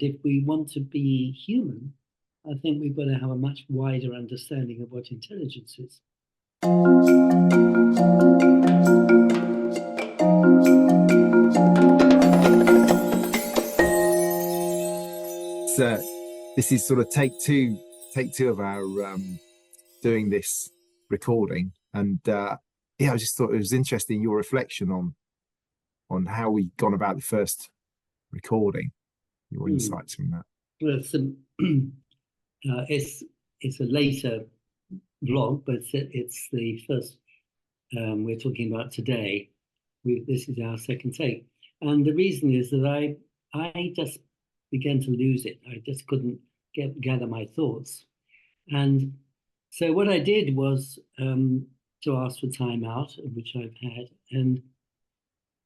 if we want to be human, I think we've got to have a much wider understanding of what intelligence is. So this is sort of take two of our doing this recording, and yeah, I just thought it was interesting your reflection on how we gone about the first recording, your insights from that. Well, it's a later vlog, but it's the first we're talking about today. This is our second take, and the reason is that I just began to lose it. I just couldn't gather my thoughts, and so what I did was to ask for time out, which I've had, and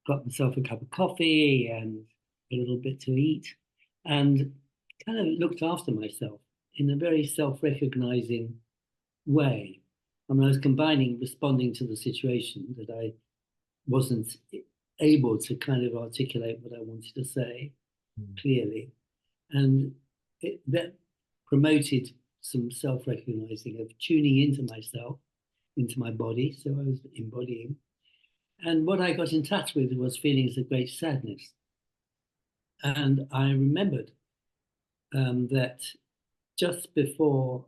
got myself a cup of coffee and a little bit to eat, and kind of looked after myself in a very self-recognizing way. I mean, I was combining responding to the situation that I wasn't able to kind of articulate what I wanted to say clearly, and that promoted some self-recognizing of tuning into myself, into my body. So I was embodying. And what I got in touch with was feelings of great sadness. And I remembered that just before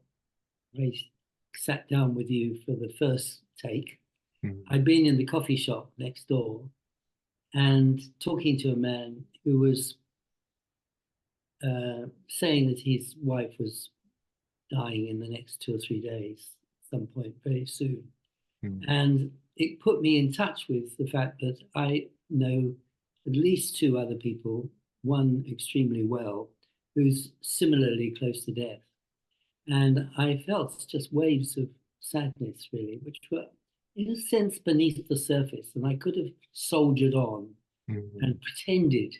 I sat down with you for the first take, I'd been in the coffee shop next door and talking to a man who was saying that his wife was dying in the next 2 or 3 days, at some point very soon. And it put me in touch with the fact that I know at least 2 other people, one extremely well, who's similarly close to death. And I felt just waves of sadness, really, which were in a sense beneath the surface. And I could have soldiered on and pretended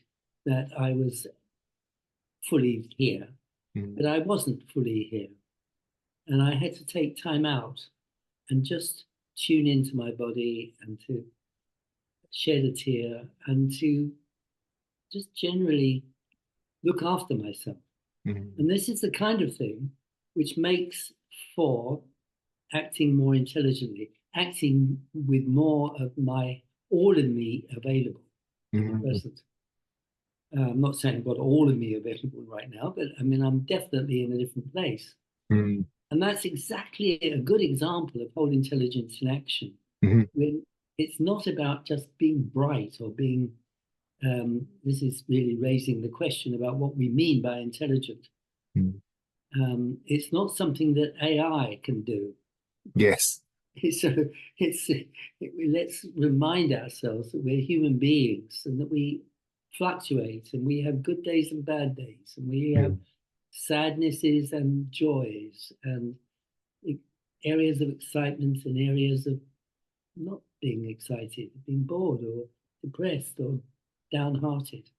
that I was fully here, but I wasn't fully here. And I had to take time out and just tune into my body and to shed a tear and to just generally look after myself. And this is the kind of thing which makes for acting more intelligently, acting with more of my all of me available at present. I'm not saying I've got all of me available right now, but I mean, I'm definitely in a different place. And that's exactly a good example of whole intelligence in action. When it's not about just being bright or being, this is really raising the question about what we mean by intelligent. It's not something that AI can do. Yes. So let's remind ourselves that we're human beings and that we fluctuate and we have good days and bad days and we have sadnesses and joys and areas of excitement and areas of not being excited, being bored or depressed or downhearted.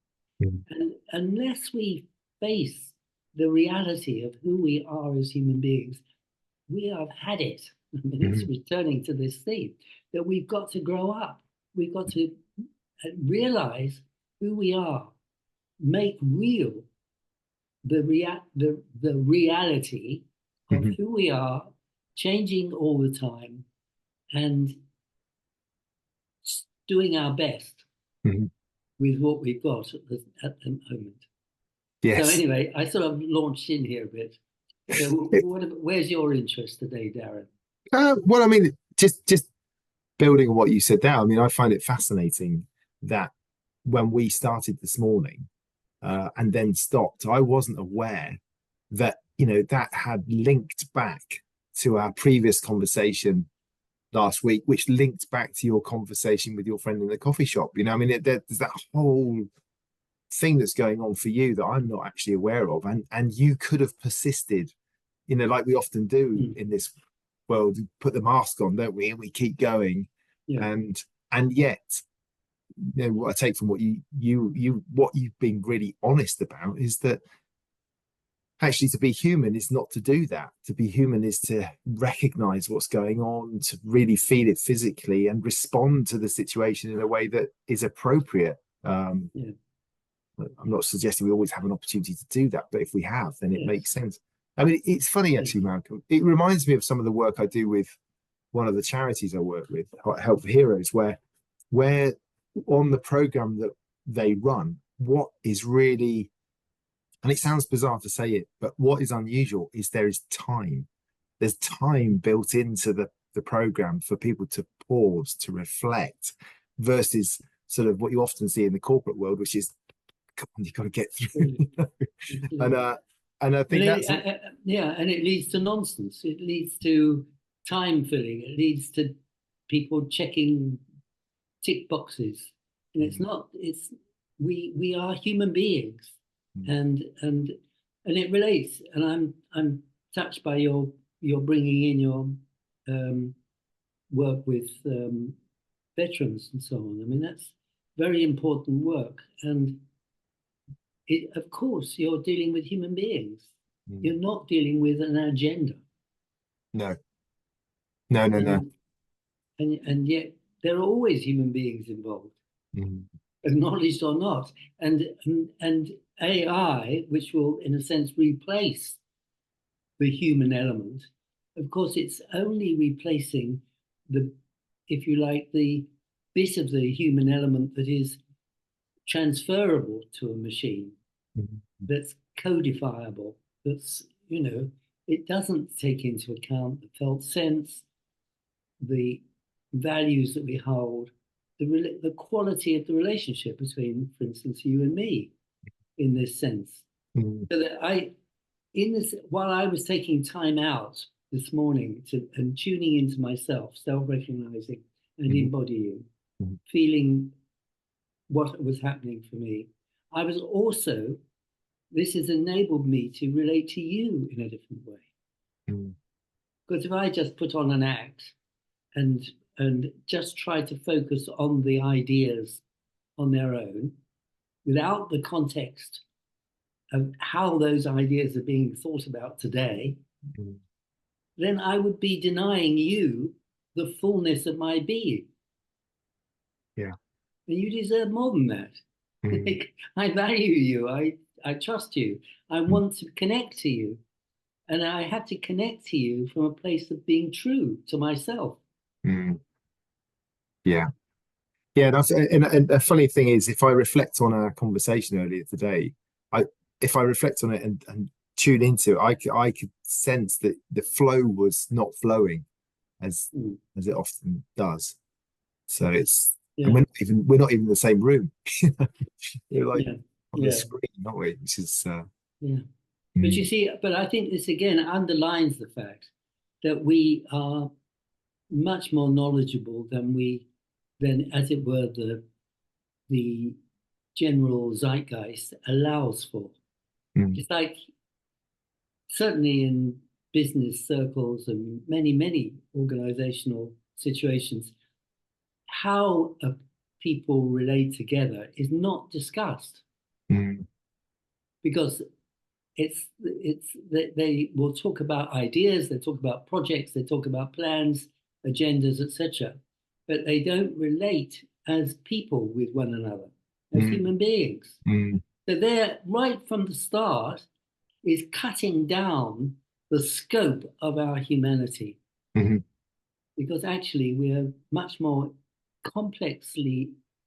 And unless we face the reality of who we are as human beings, we have had it. I mean, it's returning to this theme that we've got to grow up. We've got to realize who we are, make real the reality of who we are, changing all the time, and doing our best with what we've got at the moment. Yes. So anyway, I sort of launched in here a bit. So where's your interest today, Darren? Well, I mean, just building on what you said there, I mean, I find it fascinating that when we started this morning and then stopped, I wasn't aware that, you know, that had linked back to our previous conversation last week, which linked back to your conversation with your friend in the coffee shop. You know, I mean, there's that whole thing that's going on for you that I'm not actually aware of, and you could have persisted, you know, like we often do in this world. We put the mask on, don't we, and we keep going. And yet, you know, what I take from what you've been really honest about is that actually to be human is not to do that. To be human is to recognize what's going on, to really feel it physically and respond to the situation in a way that is appropriate. I'm not suggesting we always have an opportunity to do that, but if we have, then it makes sense. I mean, it's funny actually, Malcolm. It reminds me of some of the work I do with one of the charities I work with, Help for Heroes, where on the program that they run, what is really, and it sounds bizarre to say it, but what is unusual is there is time. There's time built into the program for people to pause, to reflect, versus sort of what you often see in the corporate world, which is, come on, you've got to get through. And I think that's and it leads to nonsense. It leads to time filling. It leads to people checking tick boxes, and it's not. It's we are human beings, and it relates. And I'm touched by your bringing in your work with veterans and so on. I mean, that's very important work, and of course, you're dealing with human beings. You're not dealing with an agenda. No. And yet there are always human beings involved, acknowledged or not. And AI, which will, in a sense, replace the human element, of course, it's only replacing if you like, the bit of the human element that is transferable to a machine, that's codifiable, that's, it doesn't take into account the felt sense, the values that we hold, the quality of the relationship between, for instance, you and me, in this sense. So that while I was taking time out this morning and tuning into myself, self-recognizing and embodying, feeling what was happening for me, I was also, this has enabled me to relate to you in a different way. Because if I just put on an act and just try to focus on the ideas on their own, without the context of how those ideas are being thought about today, then I would be denying you the fullness of my being. Yeah. And you deserve more than that. I value you. I trust you. I want to connect to you. And I have to connect to you from a place of being true to myself. Yeah. That's and a funny thing is, if I reflect on our conversation earlier today, if I reflect on it and tune into it, I could sense that the flow was not flowing as it often does. So it's and we're not even in the same room. We're like on the screen, aren't we? Which is But you see, but I think this again underlines the fact that we are much more knowledgeable than as it were the general zeitgeist allows for. It's like, certainly in business circles and many organizational situations, how people relate together is not discussed, because they will talk about ideas, they talk about projects, they talk about plans, agendas, etc., but they don't relate as people with one another, as human beings. So they're, right from the start, is cutting down the scope of our humanity, because actually we're much more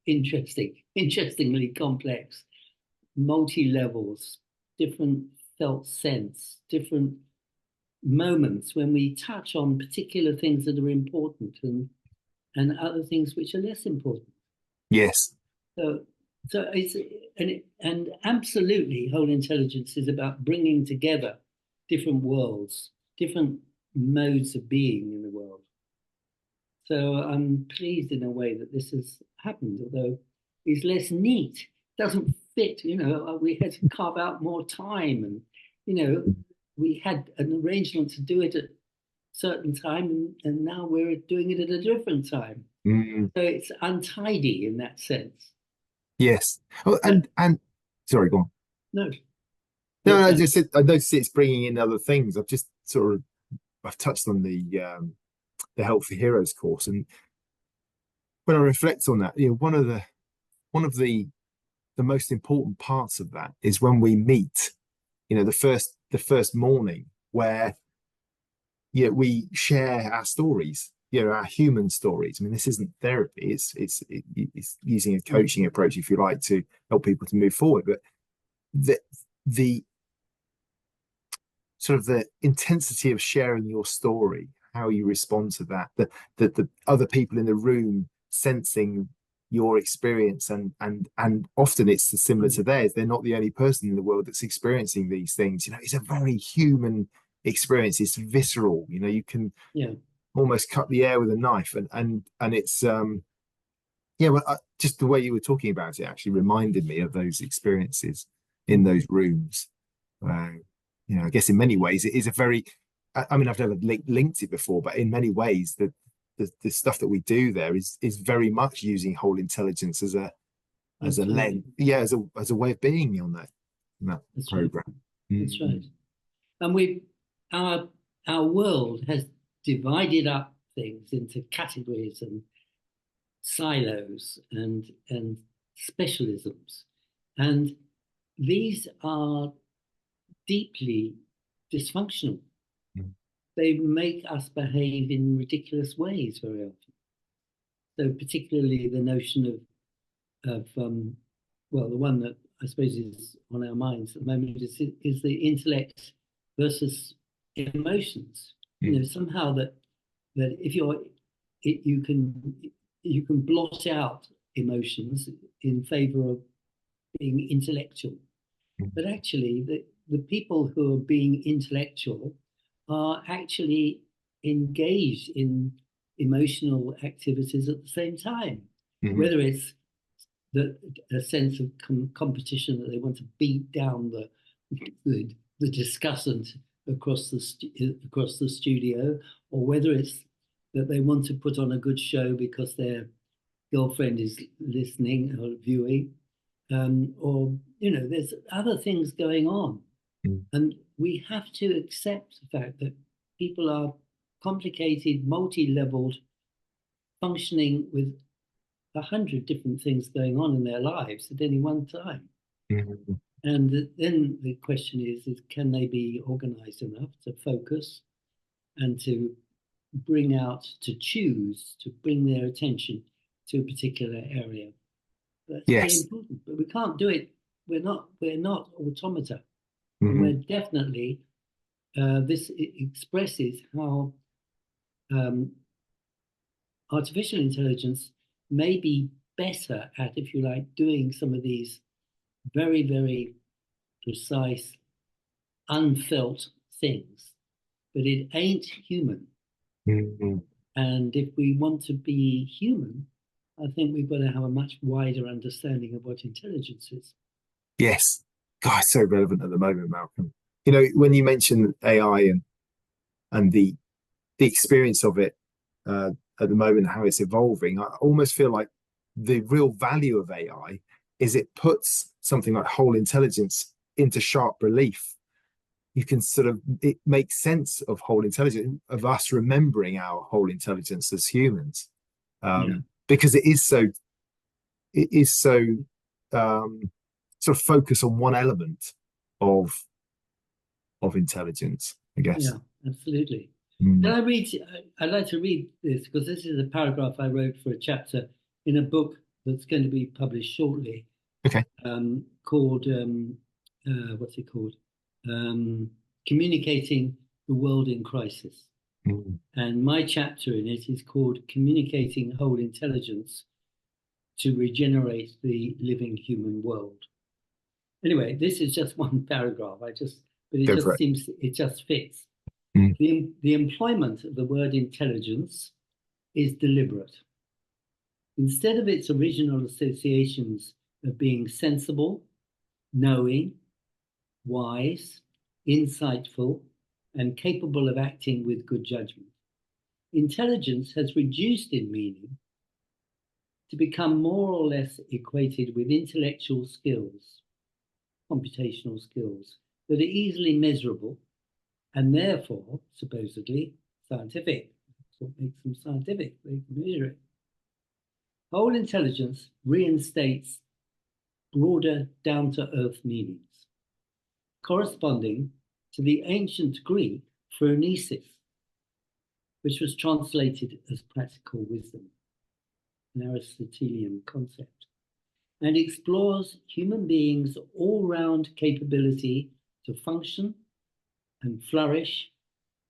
interestingly complex, multi-levels, different felt sense, different moments when we touch on particular things that are important and other things which are less important. Yes. So it's and absolutely, whole intelligence is about bringing together different worlds, different modes of being in the world. So I'm pleased in a way that this has happened, although it's less neat, doesn't fit. We had to carve out more time, and we had an arrangement to do it at a certain time, and now we're doing it at a different time. So it's untidy in that sense. Yes. Oh, and sorry, go on. No, I noticed it's bringing in other things. I've touched on the Help for Heroes course, and when I reflect on that, one of the the most important parts of that is when we meet, the first morning where we share our stories, our human stories. I mean, this isn't therapy; it's using a coaching approach, if you like, to help people to move forward. But the sort of the intensity of sharing your story, how you respond to that, the other people in the room sensing your experience, and often it's similar to theirs. They're not the only person in the world that's experiencing these things. It's a very human experience. It's visceral. You can almost cut the air with a knife, and it's just the way you were talking about it actually reminded me of those experiences in those rooms. I guess in many ways it is a very, I mean, I've never linked it before, but in many ways the stuff that we do there is very much using whole intelligence as a lens, as a way of being on that That's program. Right. That's right. And our world has divided up things into categories and silos and specialisms, and these are deeply dysfunctional. They make us behave in ridiculous ways very often. So particularly the notion of the one that I suppose is on our minds at the moment is the intellect versus emotions. Somehow that if you can blot out emotions in favor of being intellectual, but actually the people who are being intellectual are actually engaged in emotional activities at the same time, whether it's a sense of competition that they want to beat down the discussant across the studio, or whether it's that they want to put on a good show because their girlfriend is listening or viewing, or there's other things going on. And we have to accept the fact that people are complicated, multi-leveled, functioning with 100 different things going on in their lives at any one time. And then the question is can they be organized enough to focus and to bring their attention to a particular area? That's very important, but we can't do it. We're not automata. And we're definitely, this expresses how artificial intelligence may be better at, if you like, doing some of these very, very precise, unfelt things, but it ain't human. And if we want to be human, I think we've got to have a much wider understanding of what intelligence is. Yes. God, it's so relevant at the moment, Malcolm. When you mention AI and the experience of it at the moment, how it's evolving, I almost feel like the real value of AI is it puts something like whole intelligence into sharp relief. You can it makes sense of whole intelligence, of us remembering our whole intelligence as humans, because it is so sort of focus on one element of intelligence, I guess. Yeah, absolutely. I'd like to read this because this is a paragraph I wrote for a chapter in a book that's going to be published shortly. Okay. Called what's it called? Communicating the World in Crisis. And my chapter in it is called Communicating Whole Intelligence to Regenerate the Living Human World. Anyway, this is just one paragraph. It just fits. The employment of the word intelligence is deliberate. Instead of its original associations of being sensible, knowing, wise, insightful, and capable of acting with good judgment, intelligence has reduced in meaning to become more or less equated with intellectual skills, computational skills, that are easily measurable and therefore supposedly scientific. That's what makes them scientific. They can measure it. Whole intelligence reinstates broader down-to-earth meanings, corresponding to the ancient Greek phronesis, which was translated as practical wisdom, an Aristotelian concept, and explores human beings' all-round capability to function and flourish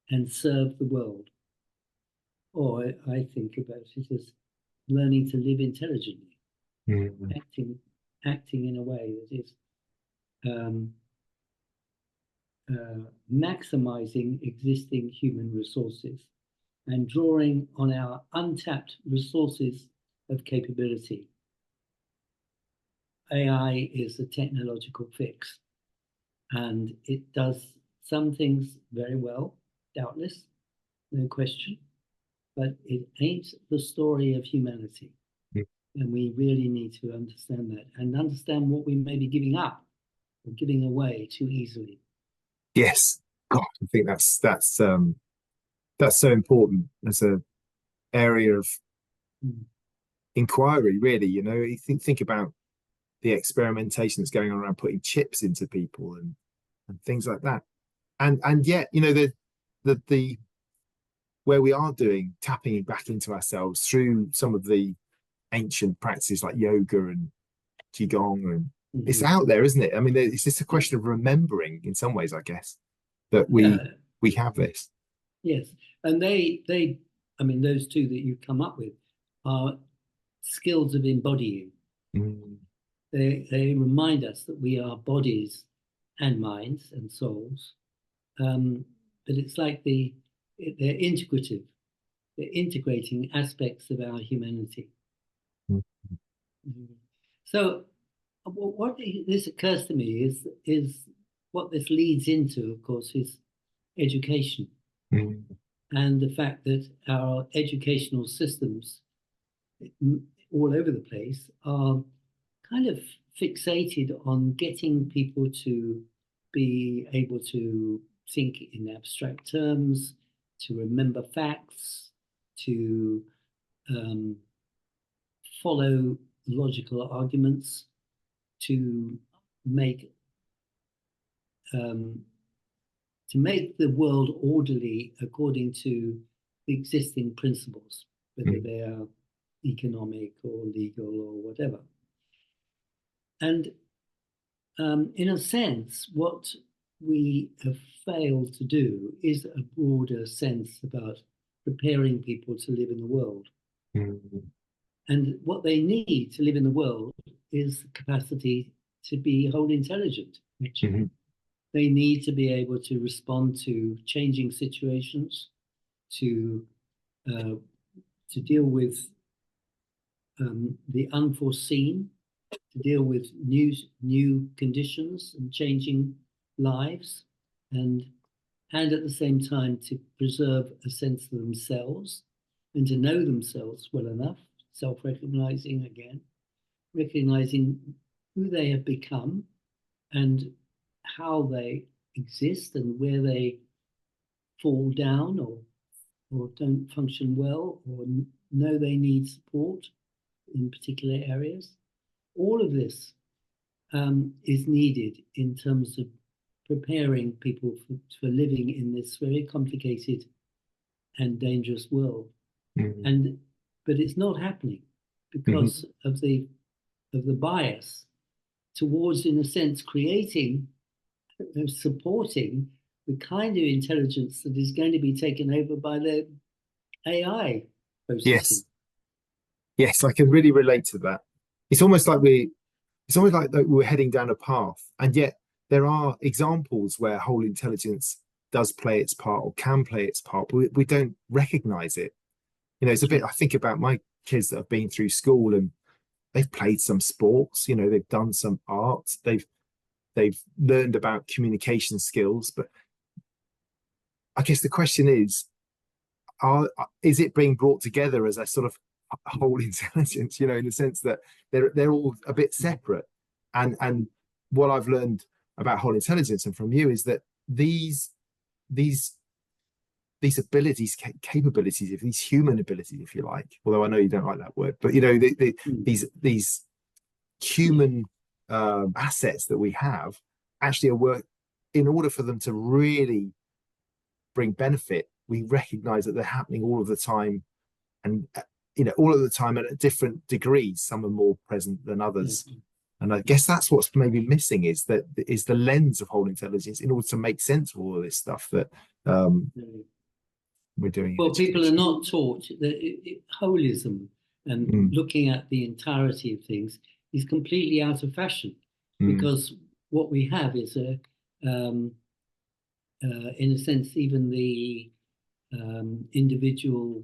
and serve the world. Or I think about it as learning to live intelligently, acting in a way that is maximizing existing human resources and drawing on our untapped resources of capability. AI is a technological fix, and it does some things very well, doubtless, no question, but it ain't the story of humanity. And we really need to understand that and understand what we may be giving up or giving away too easily. Yes, God, I think that's so important as a area of inquiry, really. You know, you think about the experimentation that's going on around putting chips into people and things like that, and yet, you know, the where we are tapping back into ourselves through some of the ancient practices like yoga and qigong, and it's out there, isn't it? I mean, it's just a question of remembering, in some ways, I guess, that we have this. Yes, and they, I mean, those two that you come up with are skills of embodying. They remind us that we are bodies and minds and souls, but it's like they're integrative. They're integrating aspects of our humanity. So what this occurs to me is what this leads into, of course, is education. And the fact that our educational systems all over the place are kind of fixated on getting people to be able to think in abstract terms, to remember facts, to follow logical arguments, to make the world orderly according to the existing principles, whether they are economic or legal or whatever. And in a sense, what we have failed to do is a broader sense about preparing people to live in the world. And what they need to live in the world is the capacity to be whole intelligent, actually. They need to be able to respond to changing situations, to deal with the unforeseen, to deal with new conditions and changing lives, and at the same time to preserve a sense of themselves and to know themselves well enough, self-recognizing again, recognizing who they have become and how they exist and where they fall down or don't function well or know they need support in particular areas. All of this is needed in terms of preparing people for living in this very complicated and dangerous world. But it's not happening because of the bias towards, in a sense, creating, supporting the kind of intelligence that is going to be taken over by the AI processing. Yes, I can really relate to that. It's almost like we're heading down a path, and yet there are examples where whole intelligence does play its part or can play its part, but we don't recognize it. You know, it's a bit, I think about my kids that have been through school and they've played some sports, you know, they've done some art, they've learned about communication skills, but I guess the question is it being brought together as a sort of whole intelligence, you know, in the sense that they're all a bit separate. And what I've learned about whole intelligence and from you is that these abilities, capabilities, if these human abilities, if you like, although I know you don't like that word, but you know, these human assets that we have actually are work in order for them to really bring benefit. We recognize that they're happening all of the time, and all of the time at different degrees. Some are more present than others. And I guess that's what's maybe missing is the lens of whole intelligence in order to make sense of all of this stuff that we're doing. Well, people are not taught that holism and looking at the entirety of things is completely out of fashion, because what we have is in a sense, even the individual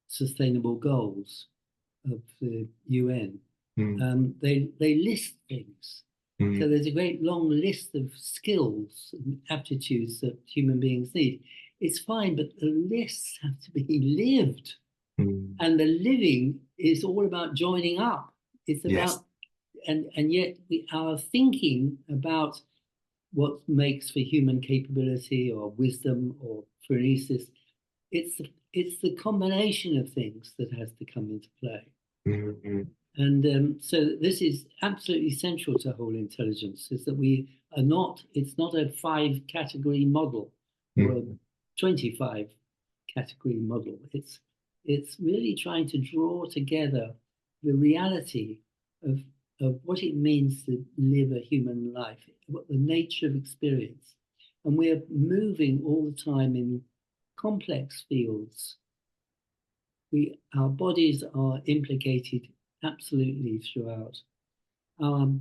sustainable goals of the UN, they list things. So there's a great long list of skills and aptitudes that human beings need. It's fine, but the lists have to be lived. And the living is all about joining up. It's about, and yet our thinking about what makes for human capability or wisdom or phronesis, it's the combination of things that has to come into play. And so this is absolutely central to whole intelligence, is that we are not, it's not a 5-category model or a 25-category model. It's really trying to draw together the reality of what it means to live a human life, what the nature of experience. And we're moving all the time in complex fields. Our bodies are implicated absolutely throughout. Our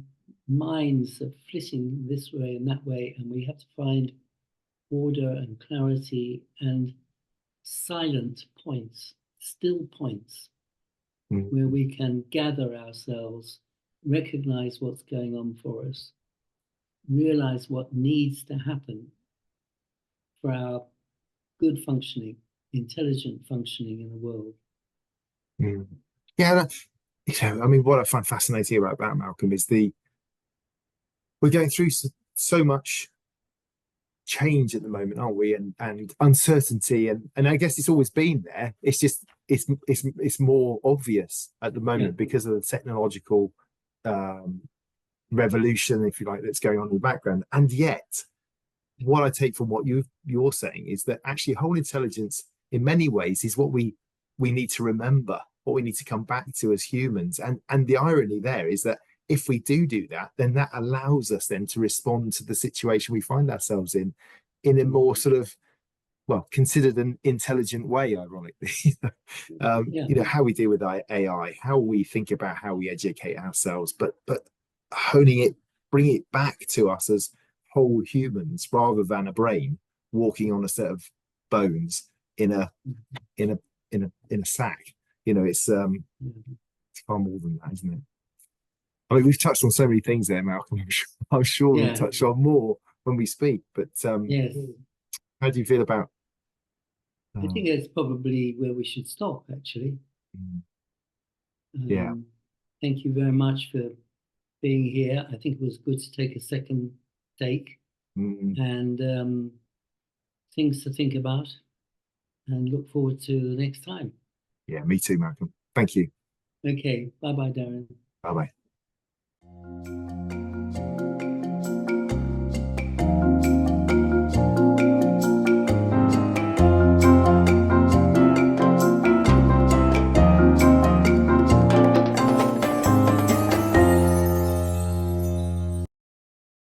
minds are flitting this way and that way, and we have to find order and clarity and silent points, still points, where we can gather ourselves, recognize what's going on for us, realize what needs to happen for our good functioning, intelligent functioning in the world. Yeah, I mean, what I find fascinating about that, Malcolm, is we're going through so much change at the moment, aren't we? And uncertainty, and I guess it's always been there. It's just it's more obvious at the moment because of the technological revolution, if you like, that's going on in the background. And yet, what I take from what you're saying is that actually whole intelligence, in many ways, is what we need to remember, what we need to come back to as humans. And the irony there is that if we do that, then that allows us then to respond to the situation we find ourselves in a more sort of, well, considered an intelligent way, ironically. How we deal with AI, how we think about how we educate ourselves, but honing it, bringing it back to us as whole humans rather than a brain walking on a set of bones in a sack. It's far more than that, isn't it? I mean, we've touched on so many things there, Malcolm. I'm sure we'll touch on more when we speak. But yes, how do you feel about? I think that's probably where we should stop, actually. Thank you very much for being here. I think it was good to take a second take and things to think about, and look forward to the next time. Yeah, me too, Malcolm. Thank you. Okay, bye-bye, Darren. Bye-bye.